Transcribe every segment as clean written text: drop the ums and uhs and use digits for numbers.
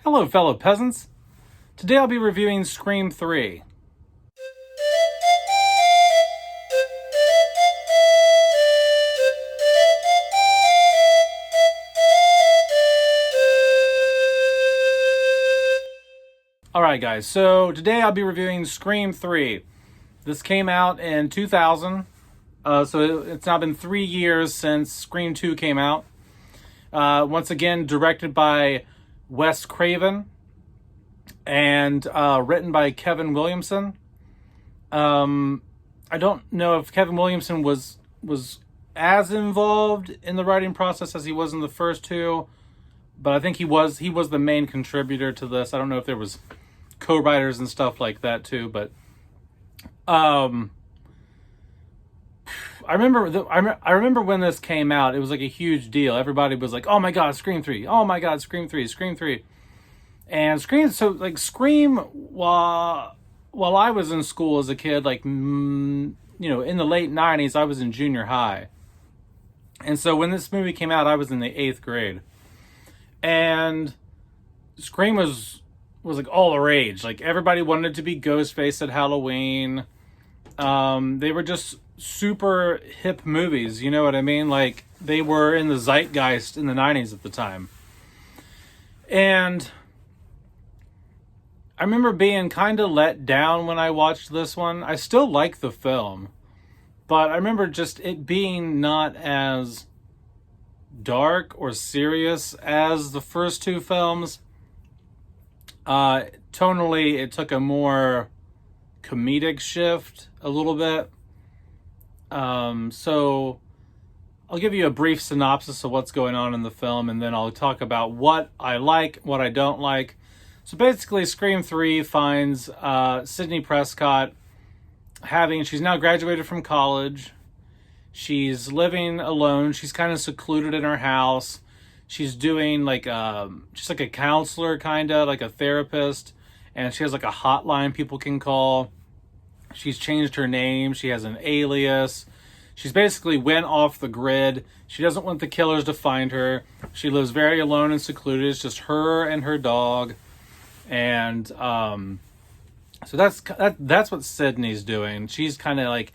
Hello, fellow peasants. Today I'll be reviewing Scream 3. Alright guys, so today I'll be reviewing Scream 3. This came out in 2000, so it's now been 3 years since Scream 2 came out. Once again, directed by Wes Craven and written by Kevin Williamson. I don't know if Kevin Williamson was as involved in the writing process as he was in the first two, but I think he was the main contributor to this. I don't know if there was co-writers and stuff like that too, but I remember when this came out, it was like a huge deal. Everybody was like, "Oh my god, Scream 3. Oh my god, Scream 3, Scream 3." And Scream, while I was in school as a kid, in the late 90s, I was in junior high. And so when this movie came out, I was in the 8th grade. And Scream was like all the rage. Like, everybody wanted to be Ghostface at Halloween. They were just super hip movies, you know what I mean? Like, they were in the zeitgeist in the 90s at the time. And I remember being kind of let down when I watched this one. I still like the film, but I remember just it being not as dark or serious as the first two films. Tonally, it took a more comedic shift a little bit. So I'll give you a brief synopsis of what's going on in the film, and then I'll talk about what I like, what I don't like. So basically, Scream 3 finds Sidney Prescott she's now graduated from college. She's living alone. She's kind of secluded in her house. She's doing just like a counselor, kind of like a therapist. And she has like a hotline people can call. She's changed her name. She has an alias. She's basically went off the grid. She doesn't want the killers to find her. She lives very alone and secluded. It's just her and her dog. And so that's what Sydney's doing. She's kind of like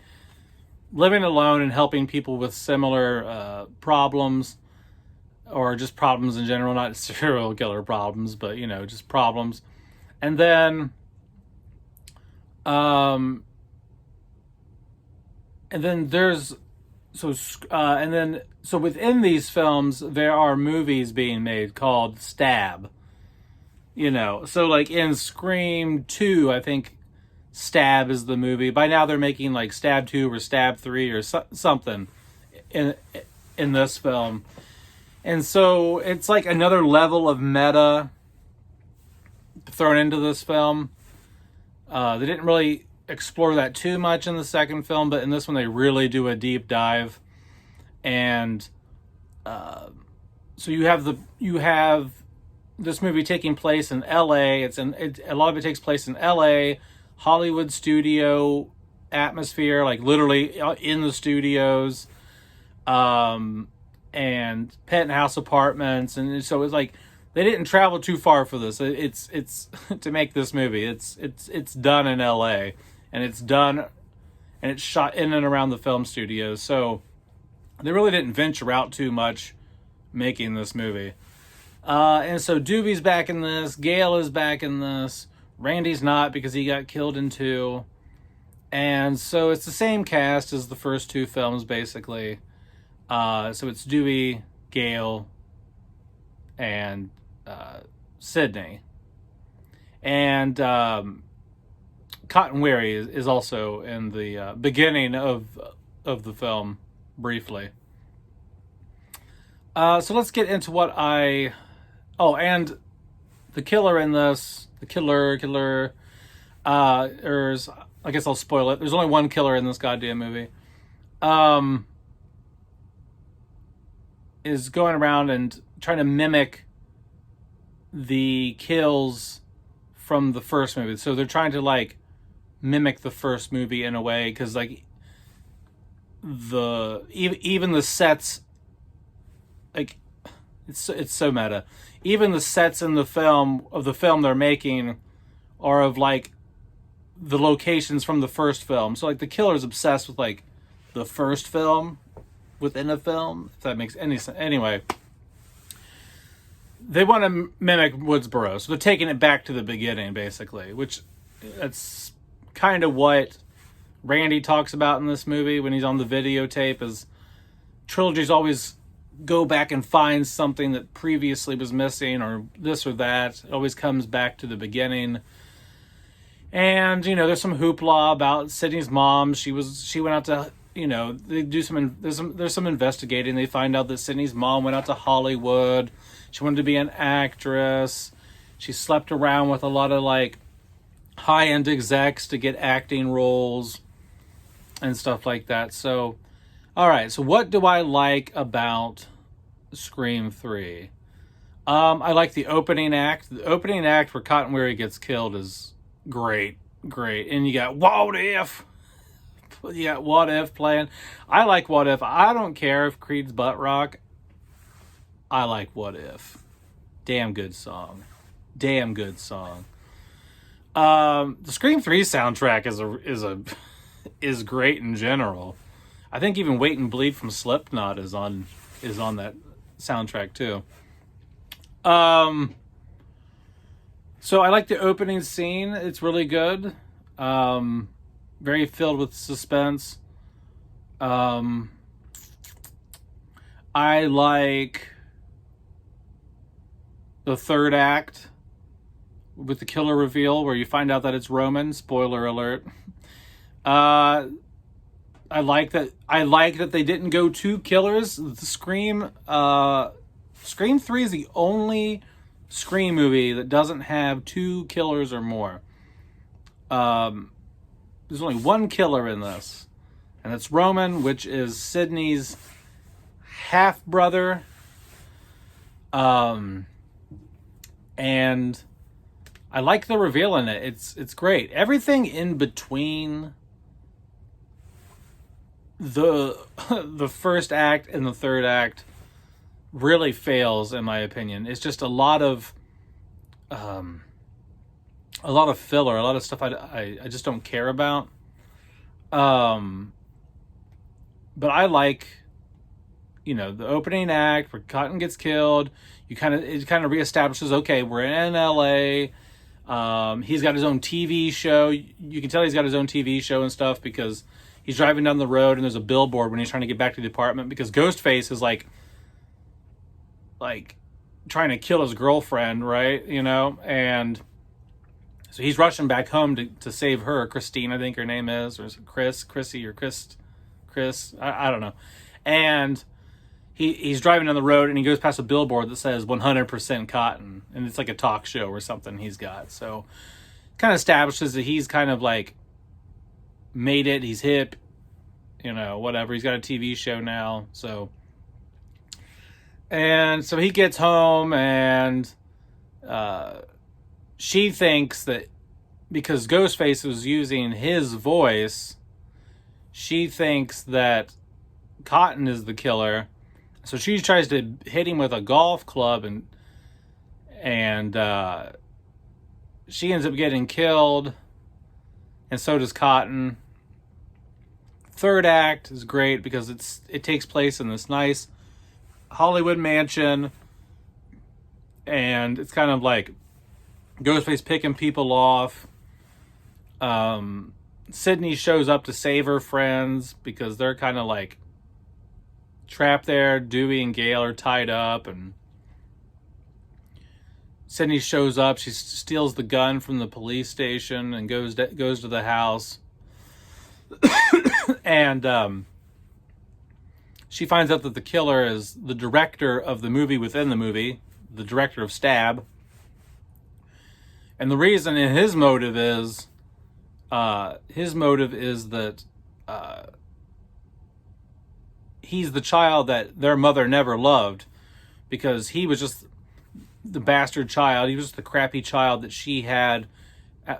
living alone and helping people with similar problems, or just problems in general, not serial killer problems, but just problems. And then so within these films there are movies being made called Stab. So like in Scream 2, I think Stab is the movie. By now they're making like Stab 2 or Stab 3 or something in this film. And so it's like another level of meta thrown into this film. They didn't really explore that too much in the second film, but in this one they really do a deep dive. And so you have this movie taking place in LA. A lot of it takes place in LA, Hollywood studio atmosphere, like literally in the studios, and penthouse apartments. And so it's like they didn't travel too far for this. It's to make this movie. It's done in LA, and it's shot in and around the film studios. So they really didn't venture out too much making this movie. And so Doobie's back in this, Gale is back in this, Randy's not because he got killed in 2. And so it's the same cast as the first two films, basically. So it's Doobie, Gale, and Sydney. And Cotton Weary is also in the beginning of the film, briefly. So let's get into what and the killer in this, I guess I'll spoil it. There's only one killer in this goddamn movie. Is going around and trying to mimic the kills from the first movie. So they're trying to like mimic the first movie in a way, because like even the sets, like It's so meta. Even the sets in the film they're making are of like the locations from the first film. So like the killer's obsessed with like the first film within a film, if that makes any sense. Anyway, they want to mimic Woodsboro, so they're taking it back to the beginning, basically, which that's kind of what Randy talks about in this movie when he's on the videotape. Is trilogies always go back and find something that previously was missing, or this or that. It always comes back to the beginning. And there's some hoopla about Sydney's mom. She went out to, they do there's some investigating. They find out that Sydney's mom went out to Hollywood. She wanted to be an actress. She slept around with a lot of like high-end execs to get acting roles and stuff like that. So, all right. So what do I like about Scream 3? I like the opening act. The opening act where Cotton Weary gets killed is great. And you got What If? You got What If playing. I like What If. I don't care if Creed's butt rock. I like What If. Damn good song. The Scream 3 soundtrack is great in general. I think even Wait and Bleed from Slipknot is on that soundtrack too. So I like the opening scene. It's really good. Very filled with suspense. I like the third act with the killer reveal where you find out that it's Roman. Spoiler alert. I like that they didn't go two killers. The Scream 3 is the only Scream movie that doesn't have two killers or more. There's only one killer in this, and it's Roman, which is Sydney's half brother. And I like the reveal in it. It's great. Everything in between the first act and the third act really fails, in my opinion. It's just a lot of filler, a lot of stuff I just don't care about. But I like, the opening act where Cotton gets killed. It kind of reestablishes, okay, we're in LA. He's got his own TV show. You can tell he's got his own TV show and stuff because he's driving down the road and there's a billboard when he's trying to get back to the apartment because Ghostface is like trying to kill his girlfriend, right? And so he's rushing back home to save her. Christine, I think her name is, or is it Chrissy, or Chris? I don't know. And he's driving down the road and he goes past a billboard that says 100% Cotton, and it's like a talk show or something he's got. So kind of establishes that he's kind of like made it. He's hip, whatever. He's got a TV show now. And so he gets home and she thinks that because Ghostface was using his voice, she thinks that Cotton is the killer. So she tries to hit him with a golf club and she ends up getting killed, and so does Cotton. Third act is great because it takes place in this nice Hollywood mansion, and it's kind of like Ghostface picking people off. Sydney shows up to save her friends because they're kind of like trapped there. Dewey and Gail are tied up, and Sydney shows up. She steals the gun from the police station and goes to the house. And she finds out that the killer is the director of the movie within the movie, the director of Stab. And the reason in his motive is that he's the child that their mother never loved because he was just the bastard child. He was just the crappy child that she had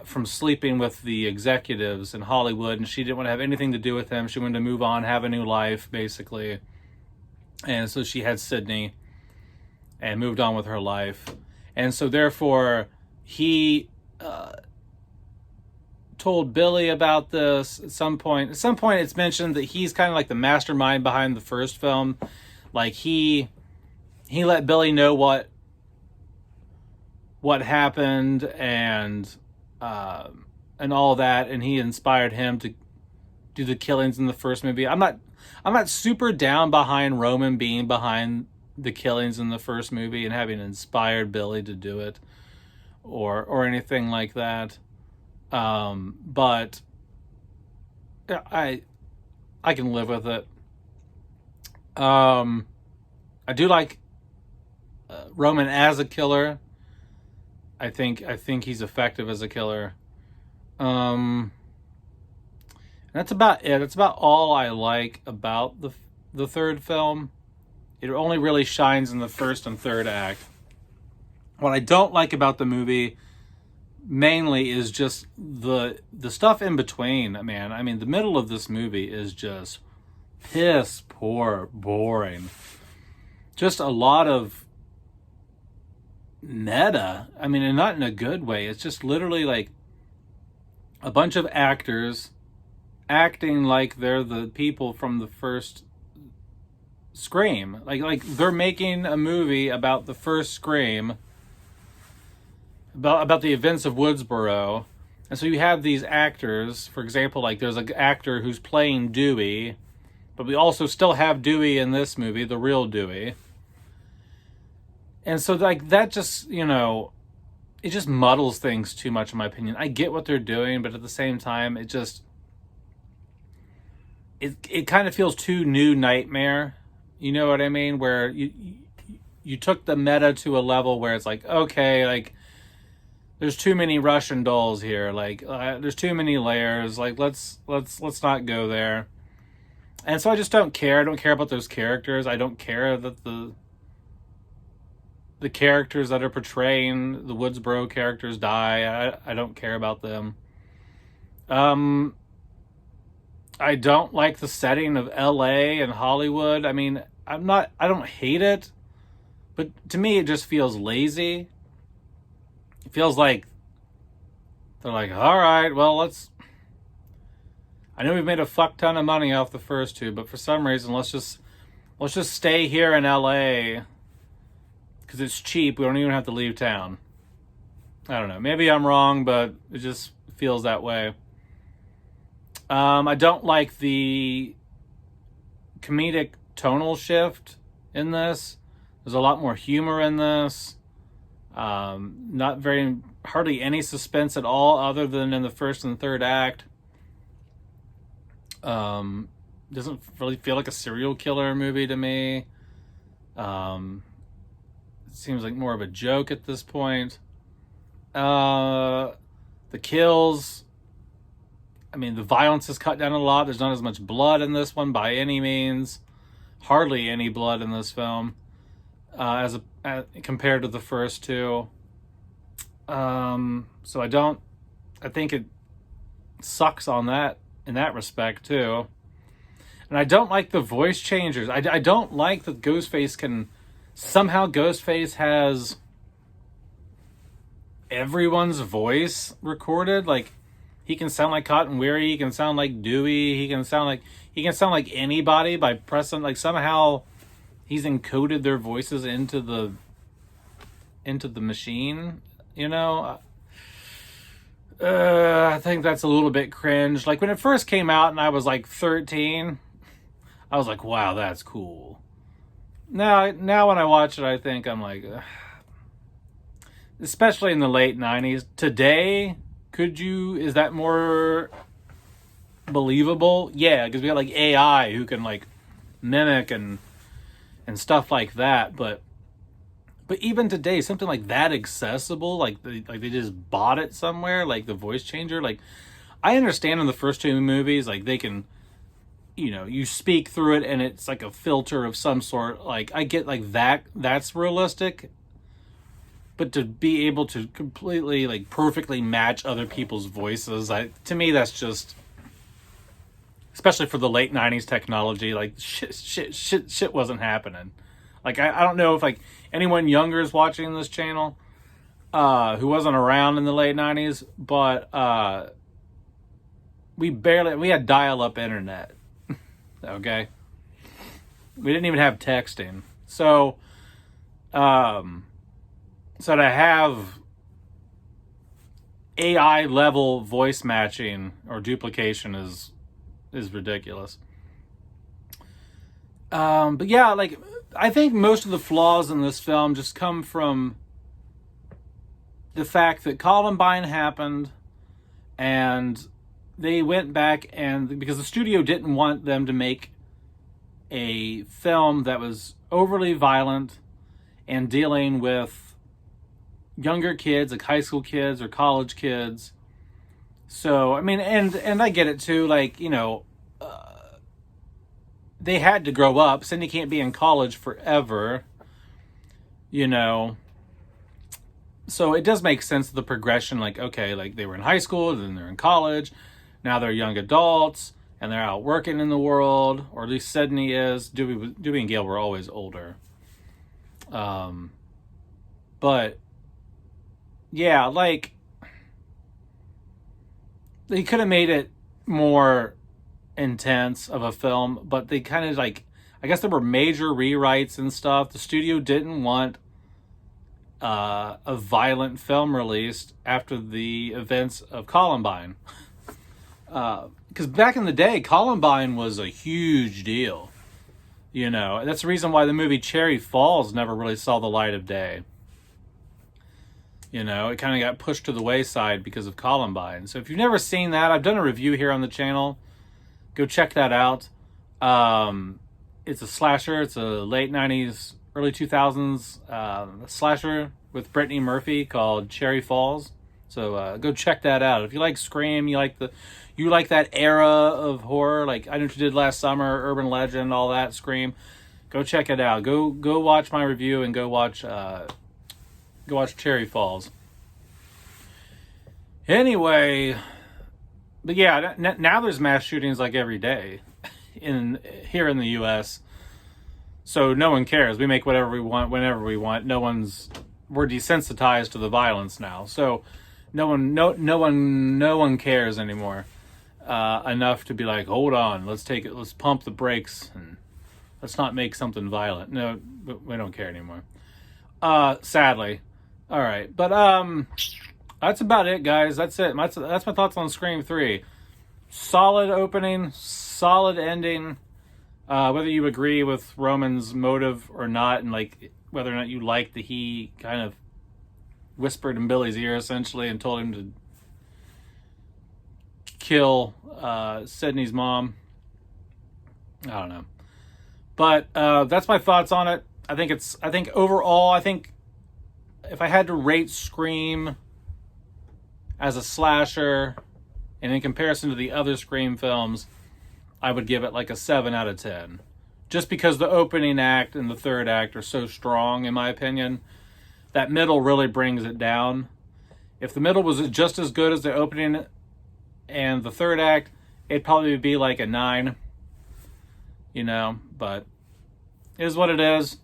from sleeping with the executives in Hollywood, and she didn't want to have anything to do with him. She wanted to move on, have a new life, basically. And so she had Sydney. and moved on with her life. And so therefore he told Billy about this at some point. At some point it's mentioned that he's kind of like the mastermind behind the first film. Like he let Billy know what happened and all that, and he inspired him to do the killings in the first movie. I'm not super down behind Roman being behind the killings in the first movie and having inspired Billy to do it or anything like that. But I can live with it. I do like Roman as a killer. I think he's effective as a killer. That's about it. That's about all I like about the third film. It only really shines in the first and third act. What I don't like about the movie mainly is just the stuff in between, man. I mean, the middle of this movie is just piss poor boring. Just a lot of meta. I mean, and not in a good way. It's just literally like a bunch of actors acting like they're the people from the first Scream. Like they're making a movie about the first Scream, about the events of Woodsboro. And so you have these actors, for example, like there's an actor who's playing Dewey, but we also still have Dewey in this movie, the real Dewey. And so like that just, it just muddles things too much in my opinion. I get what they're doing, but at the same time, it kind of feels too New Nightmare. You know what I mean? Where you took the meta to a level where it's like, okay, like there's too many Russian dolls here. Like there's too many layers. Like let's not go there. And so I just don't care. I don't care about those characters. I don't care that the characters that are portraying the Woodsboro characters die. I don't care about them. I don't like the setting of LA and Hollywood. I mean, I don't hate it, but to me it just feels lazy. It feels like they're like, all right, well, I know we've made a fuck ton of money off the first two, but for some reason, let's just stay here in LA because it's cheap. We don't even have to leave town. I don't know. Maybe I'm wrong, but it just feels that way. I don't like the comedic tonal shift in this. There's a lot more humor in this. Hardly any suspense at all other than in the first and third act. Doesn't really feel like a serial killer movie to me. It seems like more of a joke at this point. The kills, I mean, the violence is cut down a lot. There's not as much blood in this one by any means. Hardly any blood in this film, as compared to the first two. So I think it sucks in that respect too. And I don't like the voice changers. I don't like that Ghostface has everyone's voice recorded. Like, he can sound like Cotton Weary, he can sound like Dewey, he can sound like anybody by pressing, like, somehow he's encoded their voices into the machine, I think that's a little bit cringe. Like, when it first came out and I was like 13, I was like, wow, that's cool. Now when I watch it, I think I'm like, ugh. Especially in the late 90s. Today, is that more believable? Yeah, because we got like AI who can like mimic and stuff like that. But even today, something like that accessible, like they just bought it somewhere, like the voice changer. Like, I understand in the first two movies, like they can, you speak through it and it's like a filter of some sort. Like, I get like that's realistic. But to be able to completely, like, perfectly match other people's voices, to me, that's just, especially for the late 90s technology, like, shit wasn't happening. Like, I don't know if, like, anyone younger is watching this channel who wasn't around in the late 90s, but we had dial-up internet, okay? We didn't even have texting. So, to have AI level voice matching or duplication is ridiculous. But yeah, like, I think most of the flaws in this film just come from the fact that Columbine happened, and they went back, and because the studio didn't want them to make a film that was overly violent and dealing with younger kids, like high school kids or college kids. So, I mean, and I get it too, like, you know, they had to grow up. Cindy can't be in college forever, you know. So it does make sense, the progression, like, okay, like they were in high school, then they're in college, now they're young adults, and they're out working in the world, or at least Sydney is. Dewey and Gale were always older. But, yeah, like, they could have made it more intense of a film, but they kind of, like, I guess there were major rewrites and stuff. The studio didn't want a violent film released after the events of Columbine. Because back in the day, Columbine was a huge deal. You know, and that's the reason why the movie Cherry Falls never really saw the light of day. You know, it kind of got pushed to the wayside because of Columbine. So if you've never seen that, I've done a review here on the channel. Go check that out. It's a slasher. It's a late 90s, early 2000s slasher with Brittany Murphy called Cherry Falls. So go check that out. If you like Scream, you like that era of horror, like I Know What You Did Last Summer, Urban Legend, all that, Scream, go check it out. Go watch my review and go watch Cherry Falls. Anyway, but yeah, now there's mass shootings like every day here in the U.S. So no one cares. We make whatever we want whenever we want. We're desensitized to the violence now. So no one cares anymore enough to be like, hold on, let's pump the brakes and let's not make something violent. No, we don't care anymore. Sadly. All right, but that's about it, guys. That's it. That's my thoughts on Scream 3. Solid opening, solid ending. Whether you agree with Roman's motive or not, and like whether or not you like that he kind of whispered in Billy's ear essentially and told him to kill Sydney's mom. I don't know, but that's my thoughts on it. I think overall, if I had to rate Scream as a slasher, and in comparison to the other Scream films, I would give it like a 7 out of 10. Just because the opening act and the third act are so strong, in my opinion. That middle really brings it down. If the middle was just as good as the opening and the third act, it'd probably be like a 9. You know, but it is what it is.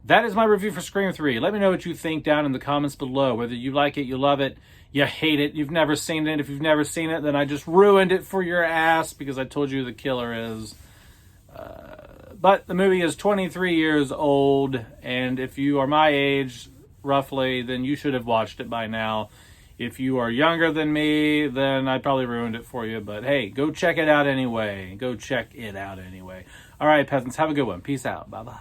That is my review for Scream 3. Let me know what you think down in the comments below. Whether you like it, you love it, you hate it, you've never seen it. If you've never seen it, then I just ruined it for your ass because I told you the killer is. But the movie is 23 years old, and if you are my age, roughly, then you should have watched it by now. If you are younger than me, then I probably ruined it for you. But hey, go check it out anyway. All right, peasants, have a good one. Peace out. Bye-bye.